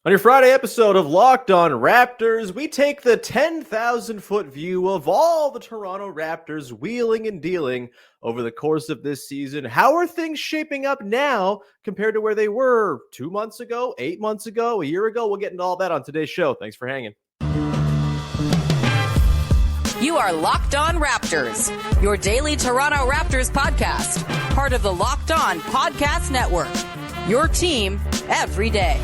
On your Friday episode of Locked On Raptors, we take the 10,000-foot view of all the Toronto Raptors wheeling and dealing over the course of this season. How are things shaping up now compared to where they were 2 months ago, 8 months ago, a year ago? We'll get into all that on today's show. Thanks for hanging. You are Locked On Raptors, your daily Toronto Raptors podcast, part of the Locked On Podcast Network, your team every day.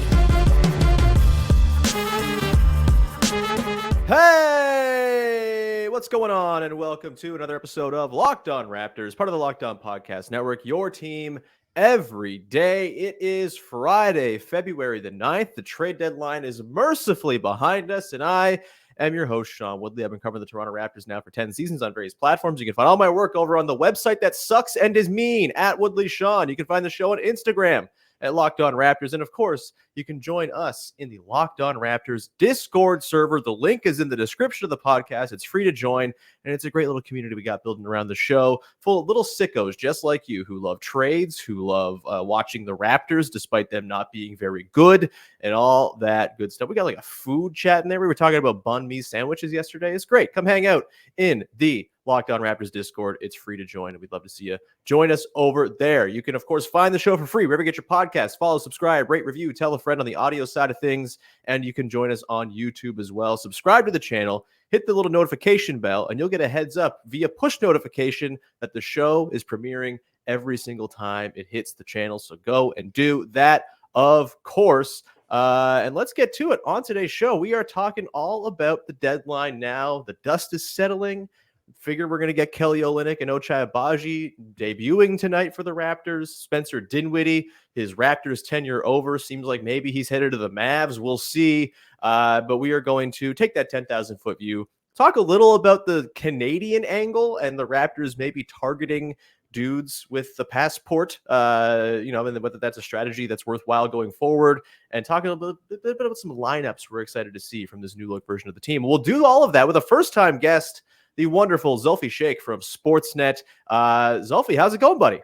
Hey, what's going on? And welcome to another episode of Locked On Raptors, part of the Locked On Podcast Network, your team every day. It is Friday, February the 9th. The trade deadline is mercifully behind us, and I am your host, Sean Woodley. I've been covering the Toronto Raptors now for 10 seasons on various platforms. You can find all my work over on the website that sucks and is mean, at Woodley Sean. You can find the show on Instagram at Locked On Raptors. And of course, you can join us in the Locked On Raptors Discord server. The link is in the description of the podcast. It's free to join, and it's a great little community we got building around the show, full of little sickos just like you who love trades, who love watching the Raptors despite them not being very good, and all that good stuff. We got like a food chat in there. We were talking about banh mi sandwiches yesterday. It's great. Come hang out in the Locked On Raptors Discord. It's free to join, and we'd love to see you join us over there. You can, of course, find the show for free wherever you get your podcasts. Follow, subscribe, rate, review, tell a friend on the audio side of things, and you can join us on YouTube as well. Subscribe to the channel, hit the little notification bell, and you'll get a heads up via push notification that the show is premiering every single time it hits the channel. So go and do that, of course. And let's get to it. On today's show, we are talking all about the deadline now. The dust is settling. Figure we're going to get Kelly Olynyk and Ochai Agbaji debuting tonight for the Raptors. Spencer Dinwiddie, his Raptors tenure over. Seems like maybe he's headed to the Mavs. We'll see. But we are going to take that 10,000-foot view, talk a little about the Canadian angle and the Raptors maybe targeting dudes with the passport, and whether that's a strategy that's worthwhile going forward, and talking a bit about some lineups we're excited to see from this new look version of the team. We'll do all of that with a first-time guest, the wonderful Zulfi Sheikh from Sportsnet. Zulfi, how's it going, buddy?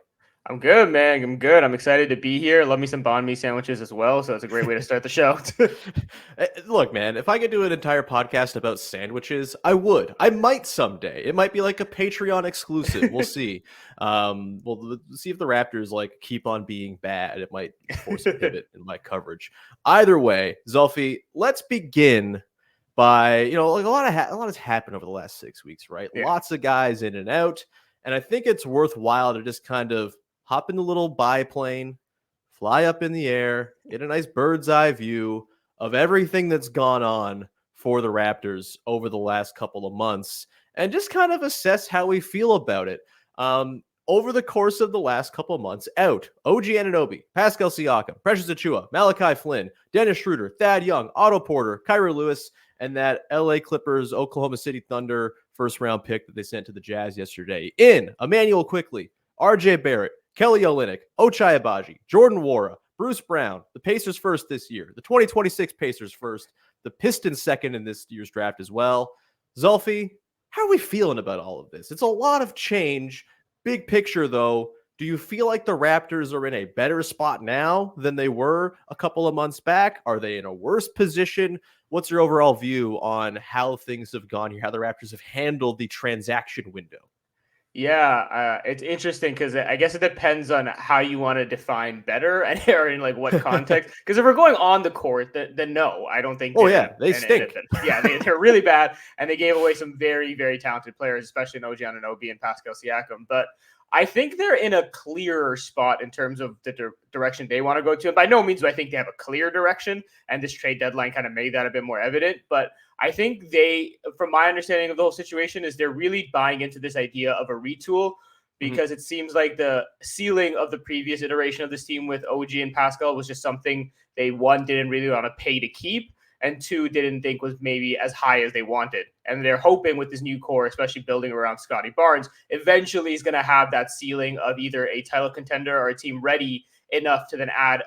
I'm good, man. I'm good. I'm excited to be here. Love me some banh mi sandwiches as well, so it's a great way to start the show. Look, man, if I could do an entire podcast about sandwiches, I would. I might someday. It might be like a Patreon exclusive. We'll see. We'll see if the Raptors keep on being bad. It might force a pivot in my coverage. Either way, Zulfi, let's begin by, a lot has happened over the last 6 weeks, right? Yeah. Lots of guys in and out. And I think it's worthwhile to just kind of hop in the little biplane, fly up in the air, get a nice bird's eye view of everything that's gone on for the Raptors over the last couple of months, and just kind of assess how we feel about it. Over the course of the last couple of months, out OG Anunoby, Pascal Siakam, Precious Achiuwa, Malachi Flynn, Dennis Schroeder, Thad Young, Otto Porter, Kyra Lewis, and that LA Clippers, Oklahoma City Thunder first-round pick that they sent to the Jazz yesterday. In Emmanuel Quickley, RJ Barrett, Kelly Olynyk, Ochai Agbaji, Jordan Nwora, Bruce Brown, the Pacers first this year, the 2026 Pacers first, the Pistons second in this year's draft as well. Zulfi, how are we feeling about all of this? It's a lot of change. Big picture, though, do you feel like the Raptors are in a better spot now than they were a couple of months back? Are they in a worse position? What's your overall view on how things have gone here, how the Raptors have handled the transaction window? Yeah, it's interesting because I guess it depends on how you want to define better and or in what context. Because if we're going on the court, then no, I don't think. They stink. They're really bad, and they gave away some very, very talented players, especially OG Anunoby and Pascal Siakam. But I think they're in a clearer spot in terms of the direction they want to go to. And by no means do I think they have a clear direction, and this trade deadline kind of made that a bit more evident. But I think they, from my understanding of the whole situation, is they're really buying into this idea of a retool, because it seems like the ceiling of the previous iteration of this team with OG and Pascal was just something they, one, didn't really want to pay to keep, and two, didn't think was maybe as high as they wanted. And they're hoping with this new core, especially building around Scottie Barnes, eventually is going to have that ceiling of either a title contender or a team ready enough to then add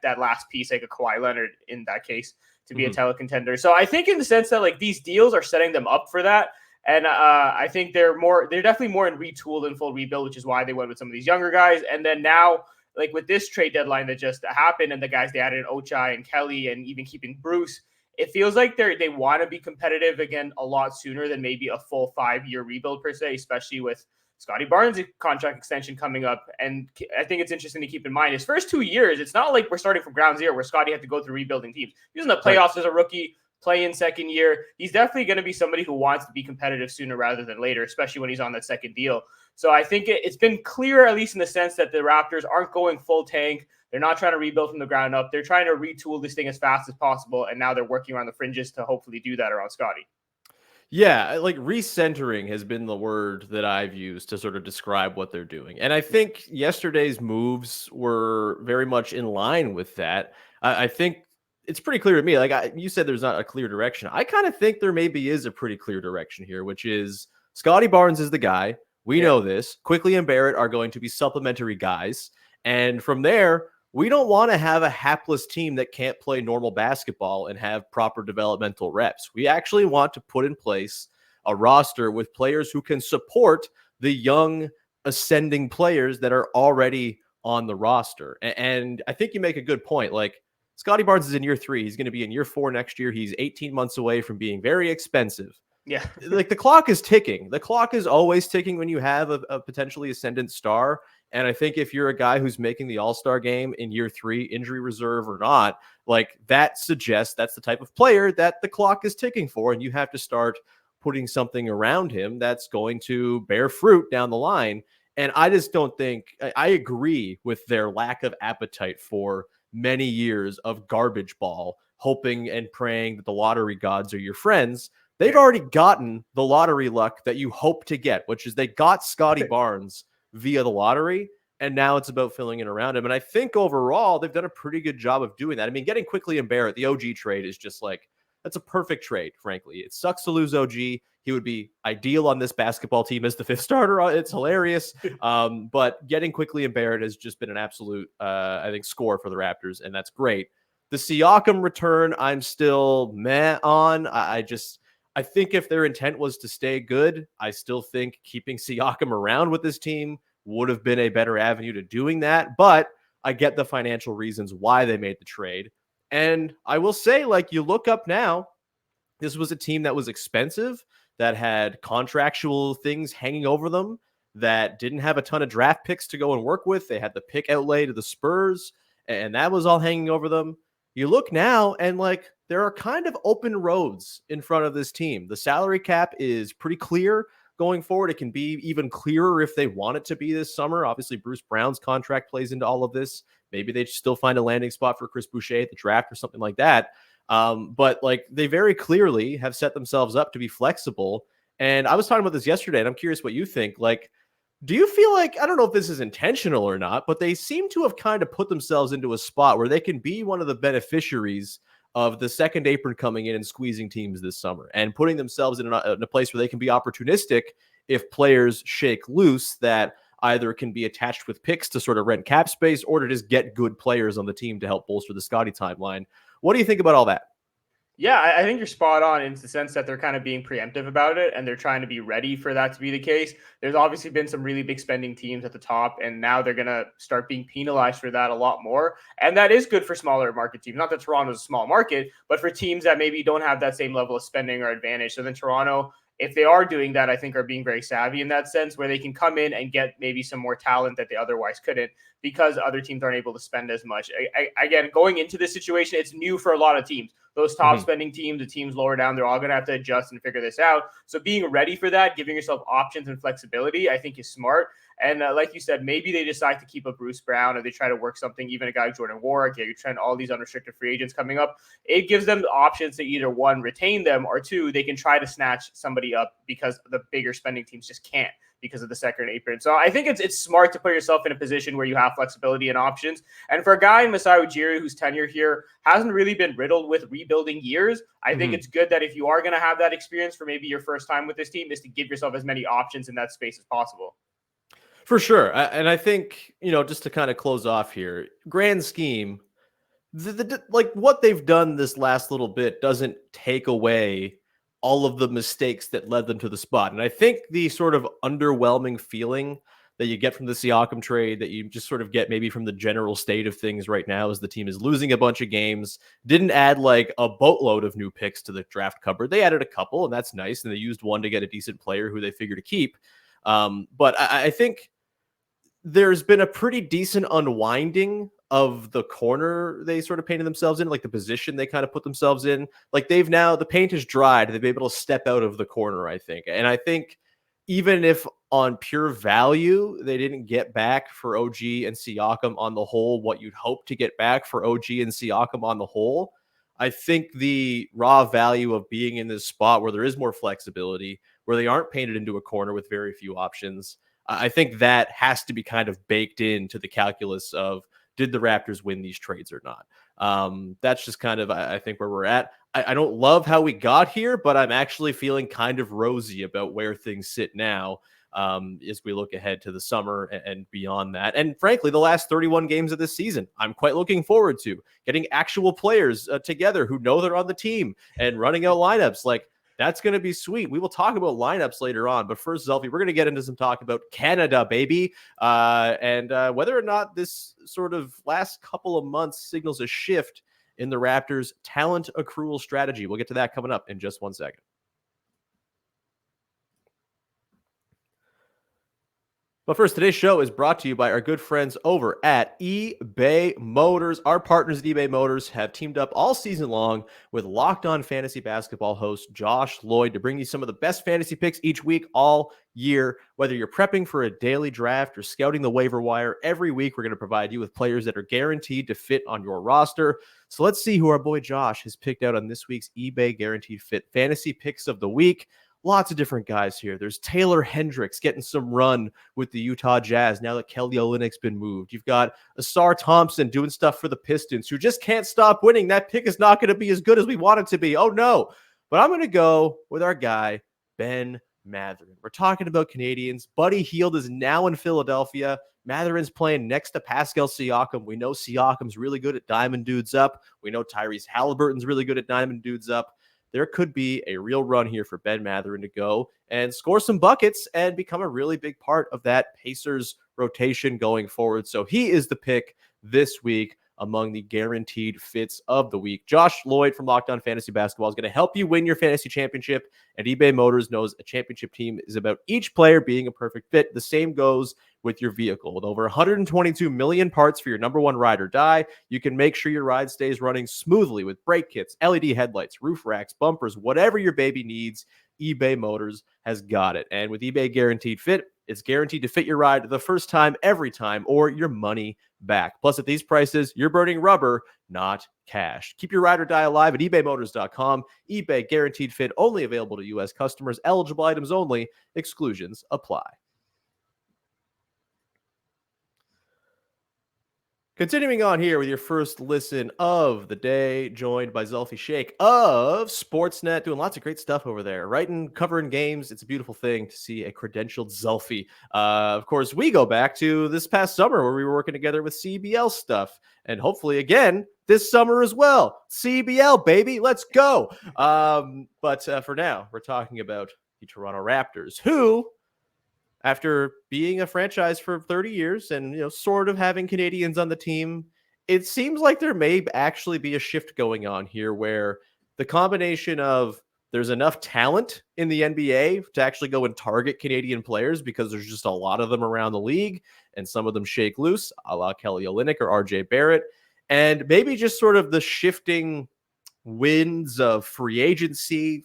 that last piece, like a Kawhi Leonard in that case, to be a title contender. So I think in the sense that these deals are setting them up for that. And I think they're definitely more in retool than full rebuild, which is why they went with some of these younger guys. And then now like with this trade deadline that just happened and the guys they added, Ochai and Kelly, and even keeping Bruce, it feels like they want to be competitive again a lot sooner than maybe a full 5-year rebuild per se, especially with Scottie Barnes' contract extension coming up. And I think it's interesting to keep in mind his first 2 years, it's not like we're starting from ground zero where Scottie had to go through rebuilding teams. He was in the playoffs as a rookie, play in second year. He's definitely going to be somebody who wants to be competitive sooner rather than later, especially when he's on that second deal. So I think it's been clear, at least in the sense that the Raptors aren't going full tank. They're not trying to rebuild from the ground up. They're trying to retool this thing as fast as possible. And now they're working around the fringes to hopefully do that around Scottie. Yeah, like recentering has been the word that I've used to sort of describe what they're doing. And I think yesterday's moves were very much in line with that. I think it's pretty clear to me. Like you said, there's not a clear direction. I kind of think there maybe is a pretty clear direction here, which is Scottie Barnes is the guy. We know this. Quickly and Barrett are going to be supplementary guys. And from there, we don't want to have a hapless team that can't play normal basketball and have proper developmental reps. We actually want to put in place a roster with players who can support the young ascending players that are already on the roster. And I think you make a good point. Like Scottie Barnes is in year 3. He's going to be in year 4 next year. He's 18 months away from being very expensive. Yeah. Like the clock is ticking. The clock is always ticking when you have a potentially ascendant star. And I think if you're a guy who's making the All-Star game in year 3, injury reserve or not, like that suggests that's the type of player that the clock is ticking for. And you have to start putting something around him that's going to bear fruit down the line. And I just don't think I agree with their lack of appetite for many years of garbage ball, hoping and praying that the lottery gods are your friends. They've already gotten the lottery luck that you hope to get, which is they got Scottie Barnes via the lottery, and now it's about filling in around him. And I think overall, they've done a pretty good job of doing that. I mean, getting Quickly and Barrett, the OG trade is just like, that's a perfect trade, frankly. It sucks to lose OG. He would be ideal on this basketball team as the 5th starter. It's hilarious. But getting Quickly and Barrett has just been an absolute, I think, score for the Raptors, and that's great. The Siakam return, I'm still meh on. I think if their intent was to stay good, I still think keeping Siakam around with this team would have been a better avenue to doing that. But I get the financial reasons why they made the trade. And I will say, like, you look up now, this was a team that was expensive, that had contractual things hanging over them, that didn't have a ton of draft picks to go and work with. They had the pick outlay to the Spurs, and that was all hanging over them. You look now, and like, there are kind of open roads in front of this team. The salary cap is pretty clear going forward. It can be even clearer if they want it to be this summer. Obviously, Bruce Brown's contract plays into all of this. Maybe they still find a landing spot for Chris Boucher at the draft or something like that. But like, they very clearly have set themselves up to be flexible. And I was talking about this yesterday, and I'm curious what you think. Like, do you feel like, I don't know if this is intentional or not, but they seem to have kind of put themselves into a spot where they can be one of the beneficiaries of the second apron coming in and squeezing teams this summer and putting themselves in a place where they can be opportunistic if players shake loose that either can be attached with picks to sort of rent cap space or to just get good players on the team to help bolster the Scottie timeline. What do you think about all that? Yeah, I think you're spot on in the sense that they're kind of being preemptive about it and they're trying to be ready for that to be the case. There's obviously been some really big spending teams at the top, and now they're going to start being penalized for that a lot more. And that is good for smaller market teams. Not that Toronto's a small market, but for teams that maybe don't have that same level of spending or advantage. So then Toronto, if they are doing that, I think are being very savvy in that sense, where they can come in and get maybe some more talent that they otherwise couldn't because other teams aren't able to spend as much. Again, going into this situation, it's new for a lot of teams. Those top spending teams, the teams lower down, they're all going to have to adjust and figure this out. So being ready for that, giving yourself options and flexibility, I think is smart. And like you said, maybe they decide to keep a Bruce Brown or they try to work something, even a guy like Jordan Warwick, you're trying all these unrestricted free agents coming up. It gives them the options to either one, retain them, or two, they can try to snatch somebody up because the bigger spending teams just can't because of the second apron. So I think it's smart to put yourself in a position where you have flexibility and options. And for a guy in Masai Ujiri whose tenure here hasn't really been riddled with rebuilding years, I think it's good that if you are going to have that experience for maybe your first time with this team, is to give yourself as many options in that space as possible. For sure. And I think, just to kind of close off here, grand scheme, like what they've done this last little bit doesn't take away all of the mistakes that led them to the spot. And I think the sort of underwhelming feeling that you get from the Siakam trade that you just sort of get maybe from the general state of things right now as the team is losing a bunch of games. Didn't add like a boatload of new picks to the draft cupboard. They added a couple, and that's nice. And they used one to get a decent player who they figure to keep. But I think there's been a pretty decent unwinding of the corner they sort of painted themselves in, like the position they kind of put themselves in. Like the paint is dried. They've been able to step out of the corner, I think. And I think even if on pure value, they didn't get back for OG and Siakam on the whole, what you'd hope to get back for OG and Siakam on the whole, I think the raw value of being in this spot where there is more flexibility, where they aren't painted into a corner with very few options, I think that has to be kind of baked into the calculus of, did the Raptors win these trades or not? That's just kind of, I think, where we're at. I don't love how we got here, but I'm actually feeling kind of rosy about where things sit now as we look ahead to the summer and beyond that. And frankly, the last 31 games of this season, I'm quite looking forward to getting actual players together who know they're on the team and running out lineups. Like, that's going to be sweet. We will talk about lineups later on. But first, Zulfi, we're going to get into some talk about Canada, baby, and whether or not this sort of last couple of months signals a shift in the Raptors' talent accrual strategy. We'll get to that coming up in just 1 second. But first, today's show is brought to you by our good friends over at eBay Motors. Our partners at eBay Motors have teamed up all season long with Locked On Fantasy Basketball host Josh Lloyd to bring you some of the best fantasy picks each week all year. Whether you're prepping for a daily draft or scouting the waiver wire, every week we're going to provide you with players that are guaranteed to fit on your roster. So let's see who our boy Josh has picked out on this week's eBay Guaranteed Fit Fantasy Picks of the Week. Lots of different guys here. There's Taylor Hendricks getting some run with the Utah Jazz now that Kelly Olynyk's been moved. You've got Asar Thompson doing stuff for the Pistons who just can't stop winning. That pick is not going to be as good as we want it to be. Oh, no. But I'm going to go with our guy, Ben Mathurin. We're talking about Canadians. Buddy Hield is now in Philadelphia. Mathurin's playing next to Pascal Siakam. We know Siakam's really good at diamond dudes up. We know Tyrese Halliburton's really good at diamond dudes up. There could be a real run here for Ben Mathurin to go and score some buckets and become a really big part of that Pacers rotation going forward. So he is the pick this week among the guaranteed fits of the week. Josh Lloyd from Locked On Fantasy Basketball is going to help you win your fantasy championship, and eBay Motors knows a championship team is about each player being a perfect fit. The same goes with your vehicle. With over 122 million parts for your number one ride or die, you can make sure your ride stays running smoothly with brake kits, LED headlights, roof racks, bumpers, whatever your baby needs, eBay Motors has got it. And with eBay Guaranteed Fit, it's guaranteed to fit your ride the first time, every time, or your money back. Plus, at these prices, you're burning rubber, not cash. Keep your ride or die alive at ebaymotors.com. eBay Guaranteed Fit only available to U.S. customers. Eligible items only. Exclusions apply. Continuing on here with your first listen of the day, joined by Zulfi Sheikh of Sportsnet, doing lots of great stuff over there, writing, covering games. It's a beautiful thing to see a credentialed Zulfi. Of course, we go back to this past summer where we were working together with CBL stuff, and hopefully again this summer as well. CBL, baby, let's go. But for now, we're talking about the Toronto Raptors, who, after being a franchise for 30 years and, sort of having Canadians on the team, it seems like there may actually be a shift going on here where the combination of there's enough talent in the NBA to actually go and target Canadian players because there's just a lot of them around the league and some of them shake loose, a la Kelly Olynyk or RJ Barrett, and maybe just sort of the shifting winds of free agency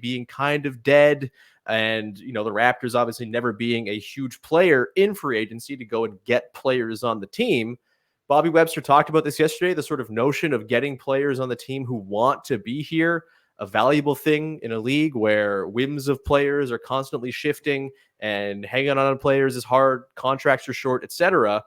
being kind of dead. And, the Raptors obviously never being a huge player in free agency to go and get players on the team. Bobby Webster talked about this yesterday, the sort of notion of getting players on the team who want to be here, a valuable thing in a league where whims of players are constantly shifting and hanging on players is hard, contracts are short, etc.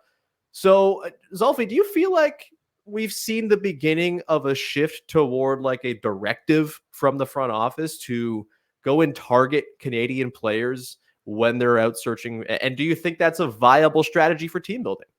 So, Zulfi, do you feel like we've seen the beginning of a shift toward like a directive from the front office to go and target Canadian players when they're out searching? And do you think that's a viable strategy for team building?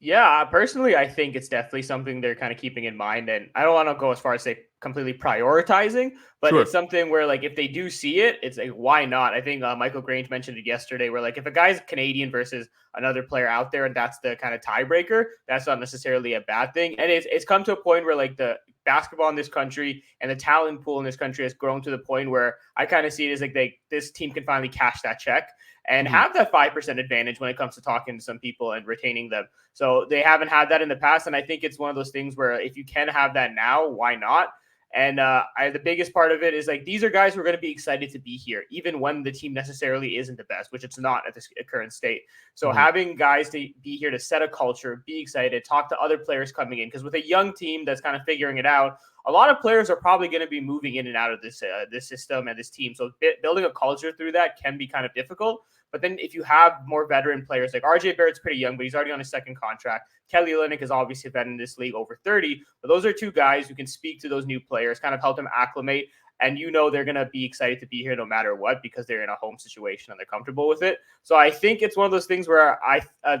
Yeah, personally, I think it's definitely something they're kind of keeping in mind. And I don't want to go as far as say completely prioritizing, but Sure. it's something where like if they do see it, it's like, why not? I think Michael Grange mentioned it yesterday where like if a guy's Canadian versus another player out there and that's the kind of tiebreaker, that's not necessarily a bad thing. And it's come to a point where like the basketball in this country and the talent pool in this country has grown to the point where I kind of see it as like this team can finally cash that check and have that 5% advantage when it comes to talking to some people and retaining them. So they haven't had that in the past. And I think it's one of those things where if you can have that now, why not? And the biggest part of it is like these are guys who are going to be excited to be here, even when the team necessarily isn't the best, which it's not at this current state. So having guys to be here to set a culture, be excited, talk to other players coming in, because with a young team that's kind of figuring it out, a lot of players are probably going to be moving in and out of this system and this team. So building a culture through that can be kind of difficult. But then if you have more veteran players, like RJ Barrett's pretty young, but he's already on his second contract. Kelly Olynyk has obviously been in this league over 30. But those are two guys who can speak to those new players, kind of help them acclimate. And they're going to be excited to be here no matter what because they're in a home situation and they're comfortable with it. So I think it's one of those things where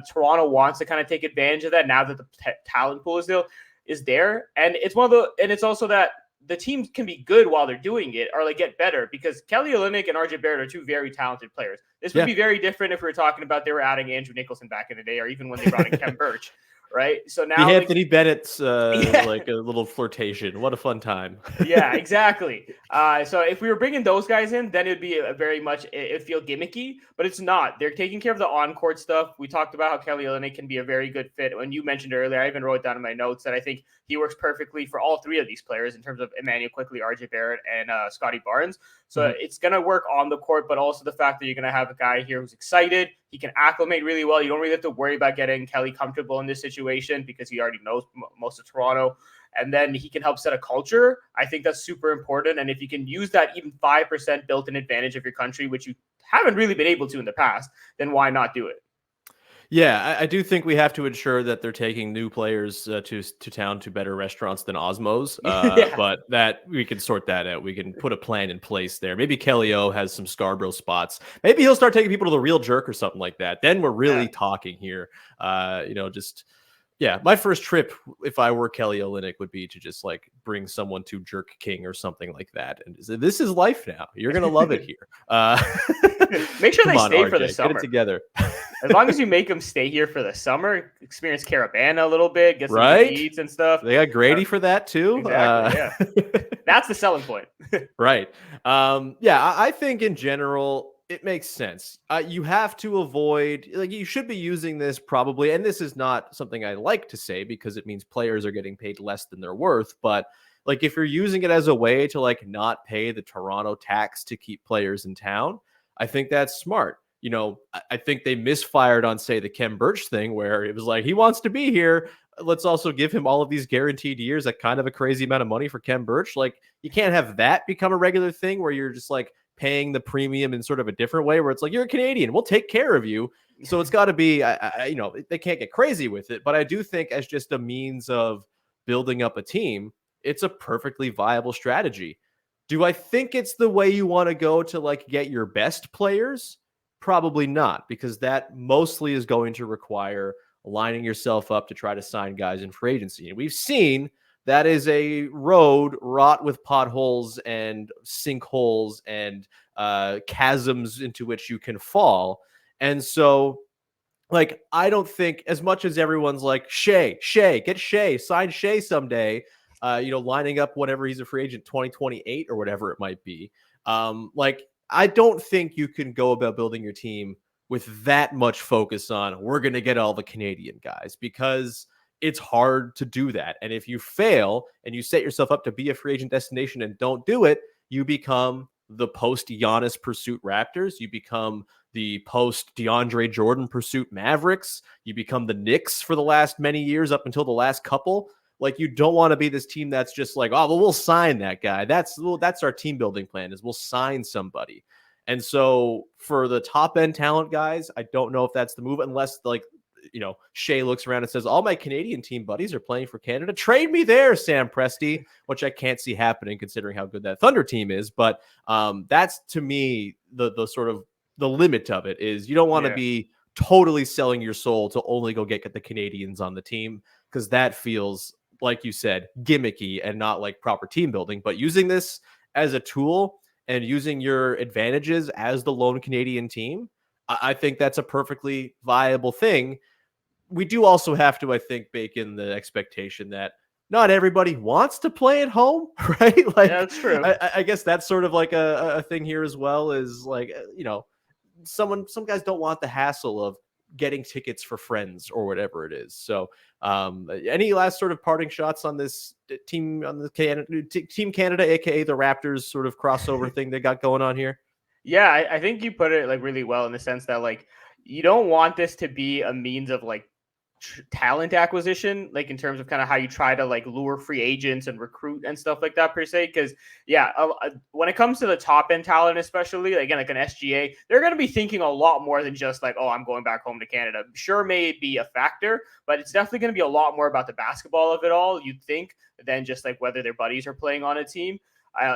Toronto wants to kind of take advantage of that now that the talent pool is there. And it's also that the teams can be good while they're doing it or like get better because Kelly Olynyk and RJ Barrett are two very talented players. This would be very different if we were talking about they were adding Andrew Nicholson back in the day or even when they brought in Kem Birch. Right. So now Anthony Bennett's like a little flirtation. What a fun time. Yeah, exactly. So if we were bringing those guys in, then it'd be it'd feel gimmicky, but it's not. They're taking care of the on-court stuff. We talked about how Kelly Olynyk can be a very good fit. When you mentioned earlier, I even wrote down in my notes that I think he works perfectly for all three of these players in terms of Emmanuel Quickley, RJ Barrett, and Scottie Barnes. So it's going to work on the court, but also the fact that you're going to have a guy here who's excited. He can acclimate really well. You don't really have to worry about getting Kelly comfortable in this situation because he already knows most of Toronto. And then he can help set a culture. I think that's super important. And if you can use that even 5% built-in advantage of your country, which you haven't really been able to in the past, then why not do it? Yeah, I do think we have to ensure that they're taking new players to town to better restaurants than Osmos. But that we can sort that out. We can put a plan in place there. Maybe Kelly O has some Scarborough spots. Maybe he'll start taking people to the Real Jerk or something like that. Then we're really talking here. My first trip, if I were Kelly Olynyk, would be to just like bring someone to Jerk King or something like that. And this is life now. You're going to love it here. Make sure they stay RJ, for the summer. Get it together. As long as you make them stay here for the summer, experience Carabana a little bit, get some good eats and stuff. They got Grady for that too. Exactly, That's the selling point. Right. I think in general, it makes sense. You have to avoid, like, you should be using this probably, and this is not something I like to say because it means players are getting paid less than they're worth, but like if you're using it as a way to like not pay the Toronto tax to keep players in town, I think that's smart. I think they misfired on, say, the Kem Birch thing where it was like, he wants to be here. Let's also give him all of these guaranteed years at kind of a crazy amount of money for Kem Birch. Like, you can't have that become a regular thing where you're just like paying the premium in sort of a different way where it's like, you're a Canadian, we'll take care of you. So it's got to be, they can't get crazy with it. But I do think as just a means of building up a team, it's a perfectly viable strategy. Do I think it's the way you want to go to like get your best players? Probably not, because that mostly is going to require lining yourself up to try to sign guys in free agency. And we've seen that is a road wrought with potholes and sinkholes and chasms into which you can fall. And so, like, I don't think, as much as everyone's like, get Shea, sign Shea someday, lining up whenever he's a free agent, 2028 or whatever it might be. I don't think you can go about building your team with that much focus on we're going to get all the Canadian guys, because it's hard to do that. And if you fail and you set yourself up to be a free agent destination and don't do it, you become the post Giannis pursuit Raptors. You become the post DeAndre Jordan pursuit Mavericks. You become the Knicks for the last many years up until the last couple. Like, you don't want to be this team that's just like, oh, well, we'll sign that guy. That's our team building plan, is we'll sign somebody. And so for the top end talent guys, I don't know if that's the move, unless Shea looks around and says, all my Canadian team buddies are playing for Canada. Trade me there, Sam Presti, which I can't see happening considering how good that Thunder team is. But that's, to me, the sort of the limit of it is you don't want to be totally selling your soul to only go get the Canadians on the team, because that feels, like you said, gimmicky and not like proper team building. But using this as a tool and using your advantages as the lone Canadian team, I think that's a perfectly viable thing. We do also have to, I think, bake in the expectation that not everybody wants to play at home, right? Like, Yeah, that's true. I guess that's sort of like a thing here as well, is like, some guys don't want the hassle of getting tickets for friends or whatever it is. So any last sort of parting shots on this team, on the Team Canada, aka the Raptors, sort of crossover thing they got going on here? Yeah, I think you put it like really well in the sense that like you don't want this to be a means of like talent acquisition, like in terms of kind of how you try to like lure free agents and recruit and stuff like that per se. Because yeah, when it comes to the top end talent, especially again like an SGA, they're going to be thinking a lot more than just like, oh, I'm going back home to Canada. Sure, may be a factor, but it's definitely going to be a lot more about the basketball of it all, you'd think, than just like whether their buddies are playing on a team.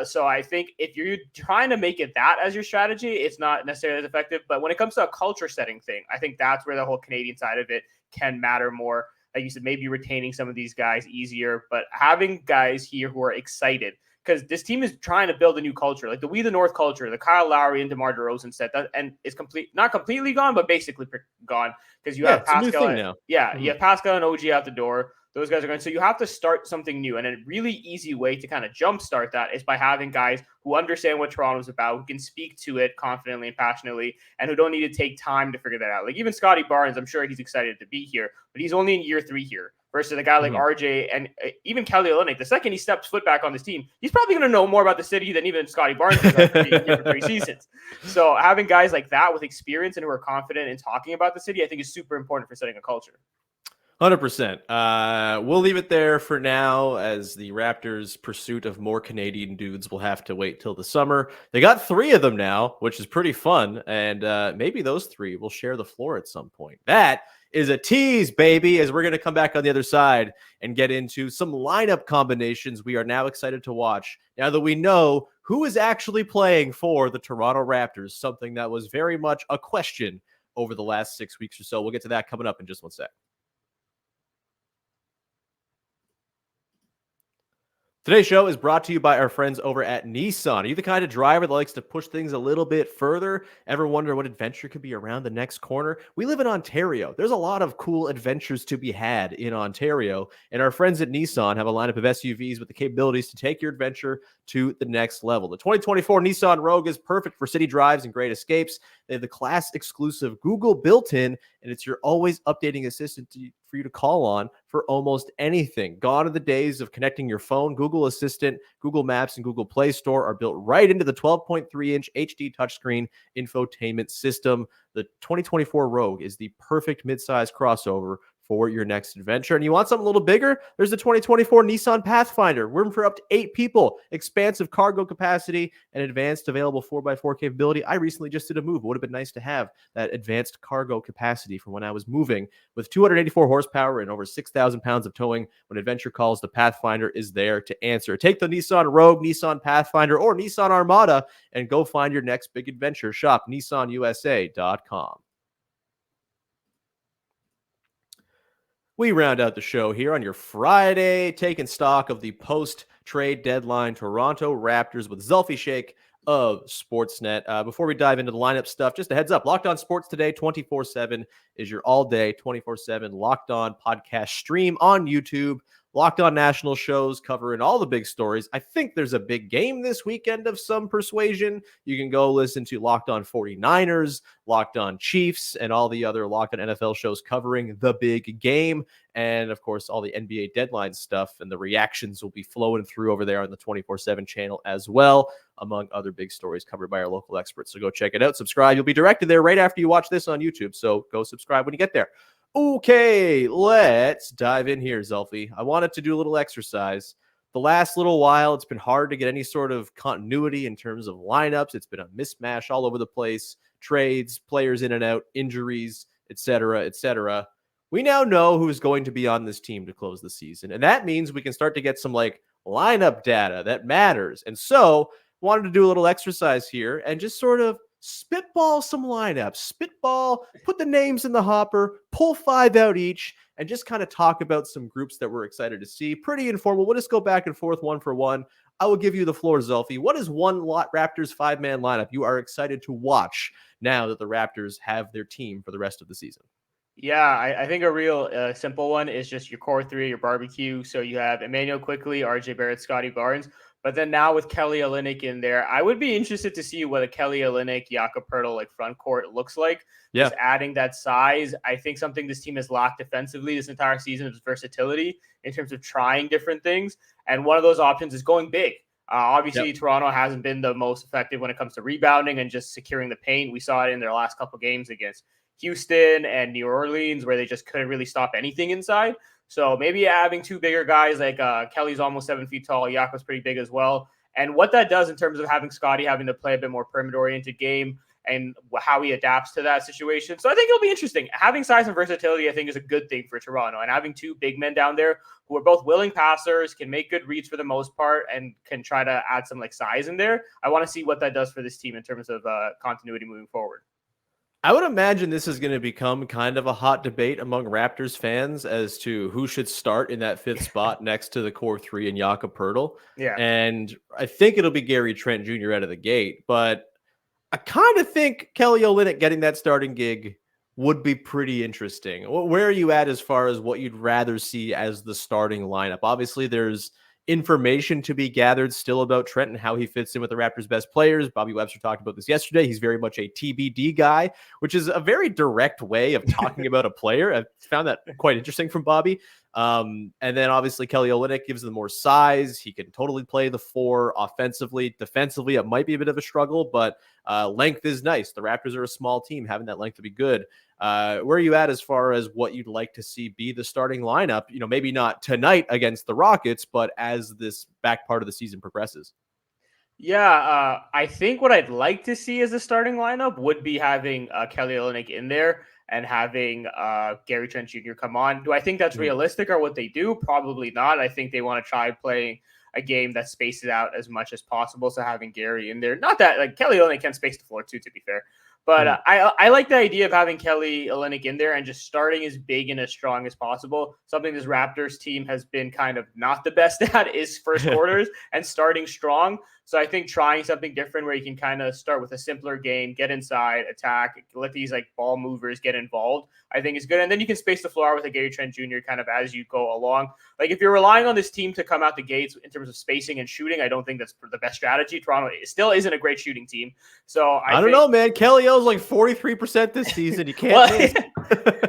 So I think if you're trying to make it that as your strategy, it's not necessarily as effective. But when it comes to a culture setting thing, I think that's where the whole Canadian side of it can matter more. Like you said, maybe retaining some of these guys easier, but having guys here who are excited, because this team is trying to build a new culture, like the We the North culture, the Kyle Lowry and DeMar DeRozan set, that, and it's not completely gone, but basically gone, because you have Pascal. Now. Yeah, you have Pascal and OG out the door. Those guys are going. So you have to start something new. And a really easy way to kind of jumpstart that is by having guys who understand what Toronto's about, who can speak to it confidently and passionately, and who don't need to take time to figure that out. Like even Scottie Barnes, I'm sure he's excited to be here, but he's only in year 3 here versus a guy like RJ and even Kelly Olynyk. The second he steps foot back on this team, he's probably going to know more about the city than even Scottie Barnes does after being here for 3 seasons. So having guys like that with experience and who are confident in talking about the city, I think is super important for setting a culture. 100%. We'll leave it there for now, as the Raptors' pursuit of more Canadian dudes will have to wait till the summer. They got 3 of them now, which is pretty fun, and maybe those 3 will share the floor at some point. That is a tease, baby, as we're going to come back on the other side and get into some lineup combinations we are now excited to watch, now that we know who is actually playing for the Toronto Raptors, something that was very much a question over the last 6 weeks or so. We'll get to that coming up in just one sec. Today's show is brought to you by our friends over at Nissan. Are you the kind of driver that likes to push things a little bit further? Ever wonder what adventure could be around the next corner? We live in Ontario. There's a lot of cool adventures to be had in Ontario, and our friends at Nissan have a lineup of SUVs with the capabilities to take your adventure to the next level. The 2024 Nissan Rogue is perfect for city drives and great escapes. They have the class-exclusive Google built-in, and it's your always updating assistant for you to call on for almost anything. Gone are the days of connecting your phone. Google Assistant, Google Maps, and Google Play Store are built right into the 12.3-inch HD touchscreen infotainment system. The 2024 Rogue is the perfect midsize crossover for your next adventure. And you want something a little bigger? There's the 2024 Nissan Pathfinder. Room for up to 8 people, expansive cargo capacity, and advanced available 4x4 capability. I recently just did a move. It would have been nice to have that advanced cargo capacity from when I was moving. With 284 horsepower and over 6,000 pounds of towing, when adventure calls, the Pathfinder is there to answer. Take the Nissan Rogue, Nissan Pathfinder, or Nissan Armada and go find your next big adventure. Shop nissanusa.com. We round out the show here on your Friday, taking stock of the post-trade deadline Toronto Raptors with Zulfi Sheikh of Sportsnet. Before we dive into the lineup stuff, just a heads up, Locked On Sports Today 24/7 is your all-day, 24/7 Locked On podcast stream on YouTube. Locked On national shows covering all the big stories. I think there's a big game this weekend of some persuasion. You can go listen to Locked On 49ers, Locked On Chiefs, and all the other Locked On NFL shows covering the big game. And, of course, all the NBA deadline stuff and the reactions will be flowing through over there on the 24/7 channel as well, among other big stories covered by our local experts. So go check it out. Subscribe. You'll be directed there right after you watch this on YouTube. So go subscribe when you get there. Okay, let's dive in here, Zulfi. I wanted to do a little exercise. The last little while, it's been hard to get any sort of continuity in terms of lineups. It's been a mismatch all over the place. Trades, players in and out, injuries, etc., etc. We now know who's going to be on this team to close the season. And that means we can start to get some lineup data that matters. And so wanted to do a little exercise here and just sort of spitball some lineups, put the names in the hopper, pull 5 out each, and just kind of talk about some groups that we're excited to see. Pretty informal. We'll just go back and forth one for one. I will give you the floor, Zulfi. What is one Raptors 5-man lineup you are excited to watch now that the Raptors have their team for the rest of the season? Yeah, I think a real simple one is just your core three, your barbecue. So you have Emmanuel Quickley, RJ Barrett, Scottie Barnes. But then now with Kelly Olynyk in there, I would be interested to see what a Kelly Olynyk, Jakob Poeltl like front court looks like. Yeah. Just adding that size. I think something this team has lacked defensively this entire season is versatility in terms of trying different things. And one of those options is going big. Obviously, Toronto hasn't been the most effective when it comes to rebounding and just securing the paint. We saw it in their last couple games against Houston and New Orleans, where they just couldn't really stop anything inside. So maybe having two bigger guys like Kelly's almost 7 feet tall, Jakob's pretty big as well. And what that does in terms of having Scottie having to play a bit more perimeter-oriented game and how he adapts to that situation. So I think it'll be interesting. Having size and versatility, I think, is a good thing for Toronto. And having two big men down there who are both willing passers, can make good reads for the most part, and can try to add some like size in there. I want to see what that does for this team in terms of continuity moving forward. I would imagine this is going to become kind of a hot debate among Raptors fans as to who should start in that fifth spot next to the core three and Jakob Poeltl. Yeah. And I think it'll be Gary Trent Jr. out of the gate, but I kind of think Kelly Olynyk getting that starting gig would be pretty interesting. Where are you at as far as what you'd rather see as the starting lineup? Obviously, there's information to be gathered still about Trent and how he fits in with the Raptors' best players. Bobby Webster talked about this yesterday. He's very much a TBD guy, which is a very direct way of talking about a player. I found that quite interesting from Bobby. And then obviously Kelly Olynyk gives them more size. He can totally play the four offensively. Defensively, it might be a bit of a struggle, but length is nice. The Raptors are a small team. Having that length would be good. Where are you at as far as what you'd like to see be the starting lineup? You know, maybe not tonight against the Rockets, but as this back part of the season progresses. Yeah, I think what I'd like to see as a starting lineup would be having Kelly Olynyk in there and having Gary Trent Jr. come on. Do I think that's realistic or what they do? Probably not. I think they want to try playing a game that spaces out as much as possible. So having Gary in there, not that like Kelly Olynyk can space the floor too, to be fair. But I like the idea of having Kelly Olynyk in there and just starting as big and as strong as possible. Something this Raptors team has been kind of not the best at is first quarters and starting strong. So I think trying something different where you can kind of start with a simpler game, get inside, attack, let these like ball movers get involved, I think is good. And then you can space the floor with a Gary Trent Jr. kind of as you go along. Like if you're relying on this team to come out the gates in terms of spacing and shooting, I don't think that's the best strategy. Toronto still isn't a great shooting team. So I don't know, man. Kelly O's like 43% this season. You can't.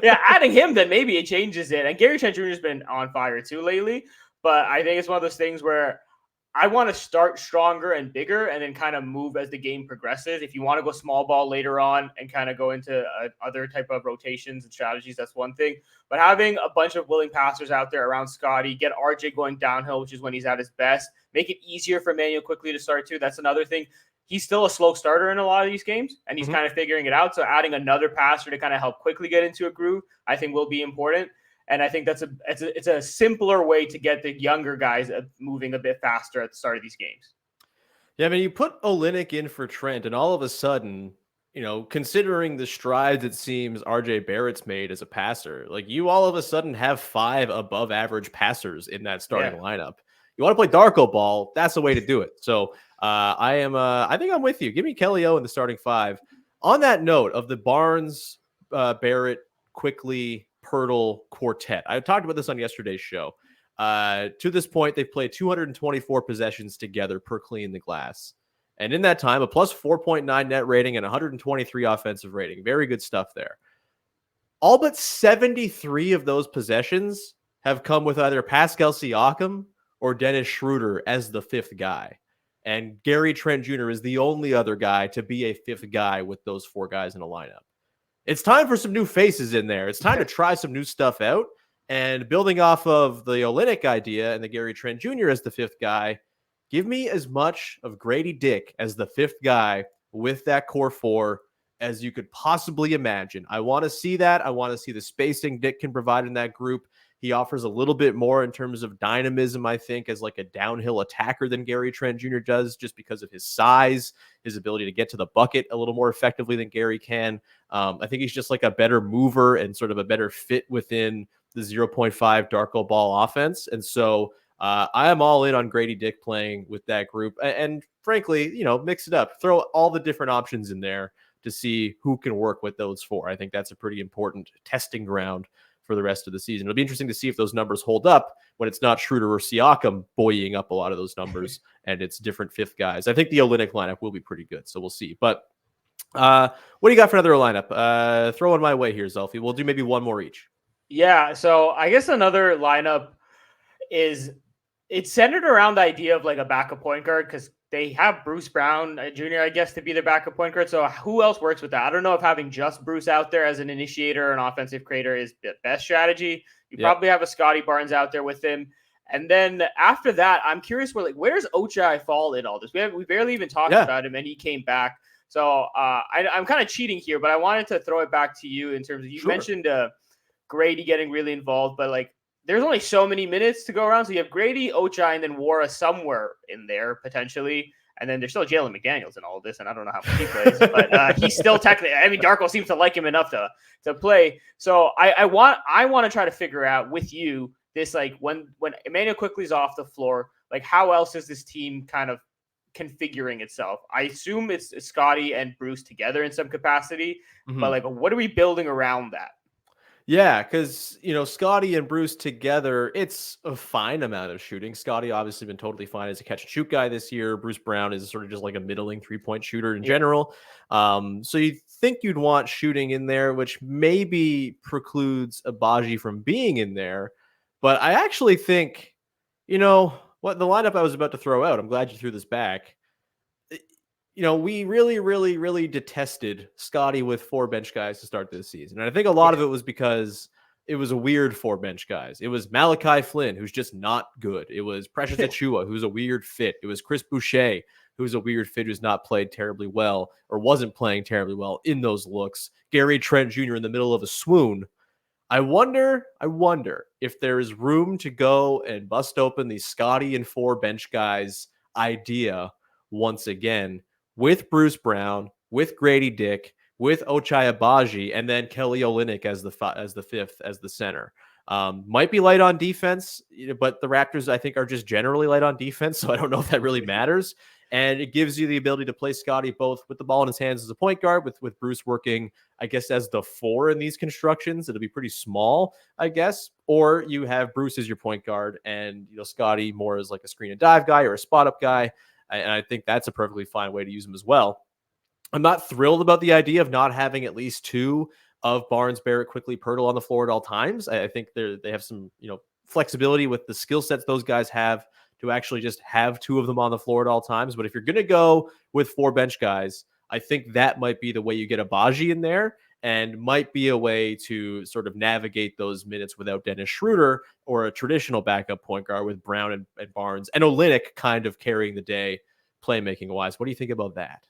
Yeah, adding him, then maybe it changes it. And Gary Trent Jr. has been on fire too lately. But I think it's one of those things where I want to start stronger and bigger and then kind of move as the game progresses. If you want to go small ball later on and kind of go into other type of rotations and strategies, that's one thing. But having a bunch of willing passers out there around Scottie, get RJ going downhill, which is when he's at his best, make it easier for Emmanuel Quickley to start too. That's another thing. He's still a slow starter in a lot of these games, and he's kind of figuring it out. So adding another passer to kind of help Quickley get into a groove, I think will be important. And I think it's a simpler way to get the younger guys moving a bit faster at the start of these games. Yeah, I mean, you put Olynyk in for Trent, and all of a sudden, you know, considering the strides it seems RJ Barrett's made as a passer, like you all of a sudden have 5 above average passers in that starting lineup. You want to play Darko ball, that's the way to do it. So I think I'm with you. Give me Kelly O in the starting 5. On that note of the Barnes, Barrett, Quickley, Poeltl quartet, I talked about this on yesterday's show. To this point, they've played 224 possessions together per clean the glass. And in that time, a plus 4.9 net rating and 123 offensive rating. Very good stuff there. All but 73 of those possessions have come with either Pascal Siakam or Dennis Schroeder as the 5th guy. And Gary Trent Jr. is the only other guy to be a 5th guy with those 4 guys in a lineup. It's time for some new faces in there. It's time to try some new stuff out. And building off of the Olynyk idea and the Gary Trent Jr. as the 5th guy, give me as much of Gradey Dick as the 5th guy with that core 4 as you could possibly imagine. I want to see that. I want to see the spacing Dick can provide in that group. He offers a little bit more in terms of dynamism, I think, as like a downhill attacker than Gary Trent Jr. does, just because of his size, his ability to get to the bucket a little more effectively than Gary can. I think he's just like a better mover and sort of a better fit within the 0.5 Darko ball offense. And so I am all in on Gradey Dick playing with that group. And frankly, mix it up, throw all the different options in there to see who can work with those four. I think that's a pretty important testing ground for the rest of the season. It'll be interesting to see if those numbers hold up when it's not Schroeder or Siakam buoying up a lot of those numbers and it's different fifth guys. I think the Olynyk lineup will be pretty good, so we'll see. But what do you got for another lineup? Throw one my way here, Zulfi. We'll do maybe one more each. Yeah, so I guess another lineup is it's centered around the idea of like a backup point guard because they have Bruce Brown Jr., I guess, to be their backup point guard. So who else works with that? I don't know if having just Bruce out there as an initiator and offensive creator is the best strategy. You probably have a Scottie Barnes out there with him. And then after that, I'm curious where does Ochai fall in all this? We barely even talked about him, and he came back. So I'm kind of cheating here, but I wanted to throw it back to you in terms of you mentioned Gradey getting really involved, but like there's only so many minutes to go around. So you have Gradey, Ochai, and then Wara somewhere in there potentially. And then there's still Jalen McDaniels in all of this, and I don't know how much he plays, but he's still technically. I mean, Darko seems to like him enough to play. So I want to try to figure out with you this like when Emmanuel Quickley's off the floor, like how else is this team kind of configuring itself? I assume it's Scottie and Bruce together in some capacity, but like what are we building around that? Yeah, because, Scottie and Bruce together, it's a fine amount of shooting. Scottie obviously been totally fine as a catch-and-shoot guy this year. Bruce Brown is sort of just like a middling three-point shooter in general. So you'd think you'd want shooting in there, which maybe precludes Agbaji from being in there. But I actually think, what the lineup I was about to throw out, I'm glad you threw this back. We really, really, really detested Scottie with four bench guys to start this season. And I think a lot of it was because it was a weird four bench guys. It was Malachi Flynn, who's just not good. It was Precious Achiuwa, who's a weird fit. It was Chris Boucher, who's a weird fit, who's not played terribly well or wasn't playing terribly well in those looks. Gary Trent Jr. in the middle of a swoon. I wonder if there is room to go and bust open the Scottie and four bench guys idea once again, with Bruce Brown, with Gradey Dick, with Ochai Agbaji, and then Kelly Olynyk as the fifth, as the center. Might be light on defense, but the Raptors, I think, are just generally light on defense, so I don't know if that really matters. And it gives you the ability to play Scottie both with the ball in his hands as a point guard, with Bruce working, I guess, as the four in these constructions. It'll be pretty small, I guess. Or you have Bruce as your point guard and Scottie more as like a screen and dive guy or a spot up guy. And I think that's a perfectly fine way to use him as well. I'm not thrilled about the idea of not having at least two of Barnes, Barrett, Quickley, Poeltl on the floor at all times. I think they have some, flexibility with the skill sets those guys have to actually just have two of them on the floor at all times. But if you're going to go with four bench guys, I think that might be the way you get Agbaji in there and might be a way to sort of navigate those minutes without Dennis Schroeder or a traditional backup point guard with Brown and Barnes and Olynyk kind of carrying the day playmaking wise. What do you think about that?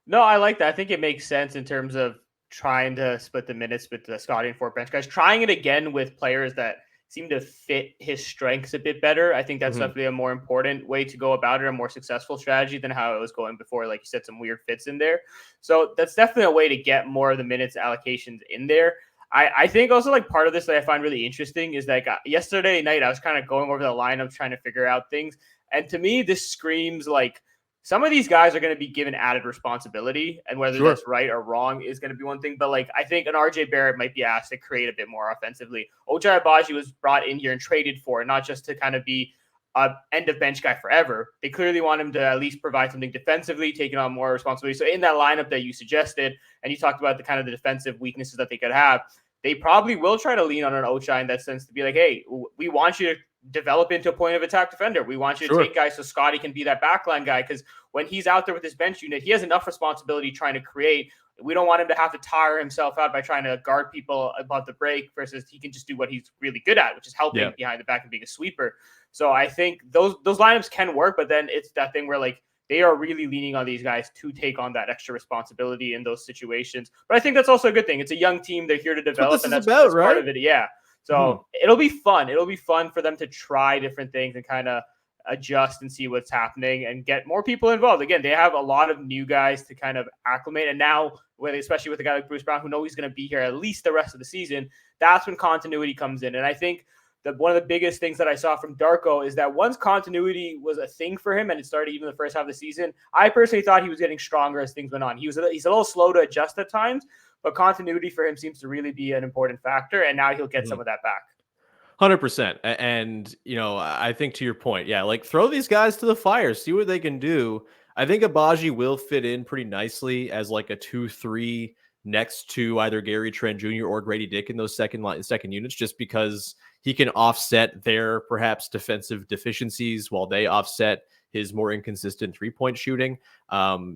No, I like that. I think it makes sense in terms of trying to split the minutes with the Scottie and four bench guys, trying it again with players that seem to fit his strengths a bit better. I think that's definitely a more important way to go about it, a more successful strategy than how it was going before. Like you said, some weird fits in there. So that's definitely a way to get more of the minutes allocations in there. I think also like part of this that I find really interesting is like yesterday night, I was kind of going over the lineup, trying to figure out things. And to me, this screams like some of these guys are going to be given added responsibility, and whether that's right or wrong is going to be one thing. But like, I think an RJ Barrett might be asked to create a bit more offensively. Ochai Agbaji was brought in here and traded for, not just to kind of be a end of bench guy forever. They clearly want him to at least provide something defensively, taking on more responsibility. So in that lineup that you suggested, and you talked about the kind of the defensive weaknesses that they could have, they probably will try to lean on an Ochai in that sense to be like, hey, we want you to develop into a point of attack defender. We want you to take guys so Scottie can be that backline guy, because when he's out there with his bench unit, he has enough responsibility trying to create. We don't want him to have to tire himself out by trying to guard people above the break versus he can just do what he's really good at, which is helping behind the back and being a sweeper. So I think those lineups can work, but then it's that thing where like they are really leaning on these guys to take on that extra responsibility in those situations. But I think that's also a good thing. It's a young team. They're here to develop, and that's part of it. Yeah. So it'll be fun. It'll be fun for them to try different things and kind of adjust and see what's happening and get more people involved. Again, they have a lot of new guys to kind of acclimate. And now, especially with a guy like Bruce Brown, who knows he's going to be here at least the rest of the season, that's when continuity comes in. And I think that one of the biggest things that I saw from Darko is that once continuity was a thing for him and it started even the first half of the season, I personally thought he was getting stronger as things went on. He's a little slow to adjust at times, but continuity for him seems to really be an important factor. And now he'll get some of that back. 100%. And, I think to your point, like throw these guys to the fire, see what they can do. I think Agbaji will fit in pretty nicely as like a 2-3 next to either Gary Trent Jr. or Gradey Dick in those second units, just because he can offset their perhaps defensive deficiencies while they offset his more inconsistent three-point shooting.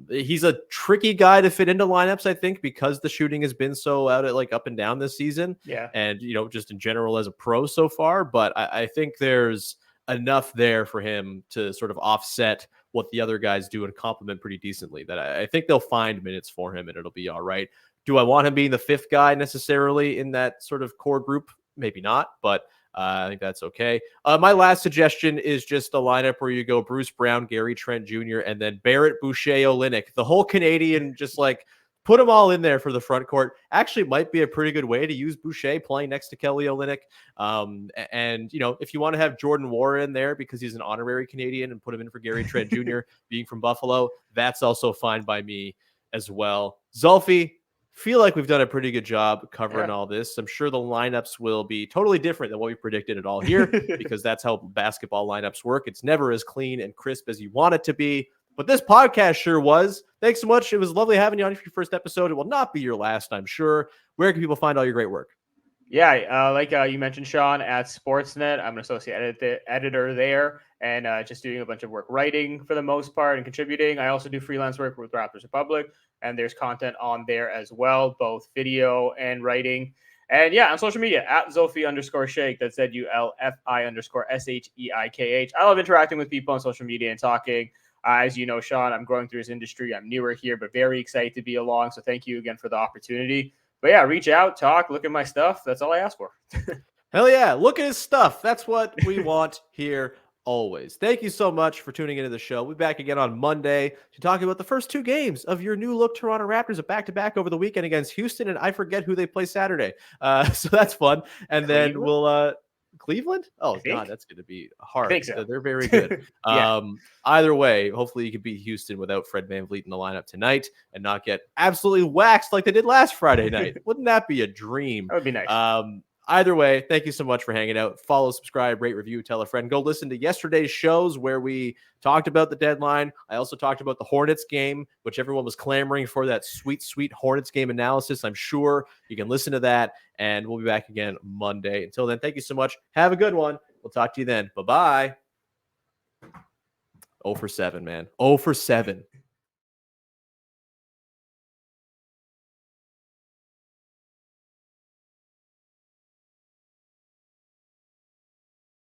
He's a tricky guy to fit into lineups, I think, because the shooting has been so up and down this season. Yeah. And, just in general as a pro so far. But I think there's enough there for him to sort of offset what the other guys do and complement pretty decently that I think they'll find minutes for him and it'll be all right. Do I want him being the fifth guy necessarily in that sort of core group? Maybe not, but I think that's okay. My last suggestion is just a lineup where you go Bruce Brown, Gary Trent Jr., and then Barrett, Boucher, Olynyk. The whole Canadian, just like put them all in there for the front court. Actually might be a pretty good way to use Boucher playing next to Kelly Olynyk. And, if you want to have Jordan Warren there because he's an honorary Canadian and put him in for Gary Trent Jr. being from Buffalo, that's also fine by me as well. Zulfi, feel like we've done a pretty good job covering all this. I'm sure the lineups will be totally different than what we predicted at all here because that's how basketball lineups work. It's never as clean and crisp as you want it to be, but this podcast sure was. Thanks so much. It was lovely having you on for your first episode. It will not be your last, I'm sure. Where can people find all your great work? Yeah, like you mentioned, Sean, at Sportsnet. I'm an associate editor there and just doing a bunch of work writing for the most part and contributing. I also do freelance work with Raptors Republic, and there's content on there as well, both video and writing. And yeah, on social media, at Zulfi_Sheikh, that's ZULFI_SHEIKH. I love interacting with people on social media and talking. As you know, Sean, I'm growing through this industry. I'm newer here, but very excited to be along. So thank you again for the opportunity. But yeah, reach out, talk, look at my stuff. That's all I ask for. Hell yeah. Look at his stuff. That's what we want here always. Thank you so much for tuning into the show. We'll be back again on Monday to talk about the first two games of your new look Toronto Raptors, a back-to-back over the weekend against Houston, and I forget who they play Saturday. So that's fun. And then we'll Cleveland? Oh, God, that's going to be hard. I think so. They're very good. Either way, hopefully you can beat Houston without Fred VanVleet in the lineup tonight and not get absolutely waxed like they did last Friday night. Wouldn't that be a dream? That would be nice. Either way, thank you so much for hanging out. Follow, subscribe, rate, review, tell a friend. Go listen to yesterday's shows where we talked about the deadline. I also talked about the Hornets game, which everyone was clamoring for, that sweet, sweet Hornets game analysis. I'm sure you can listen to that, and we'll be back again Monday. Until then, thank you so much. Have a good one. We'll talk to you then. Bye-bye. 0 for 7, man. 0 for 7.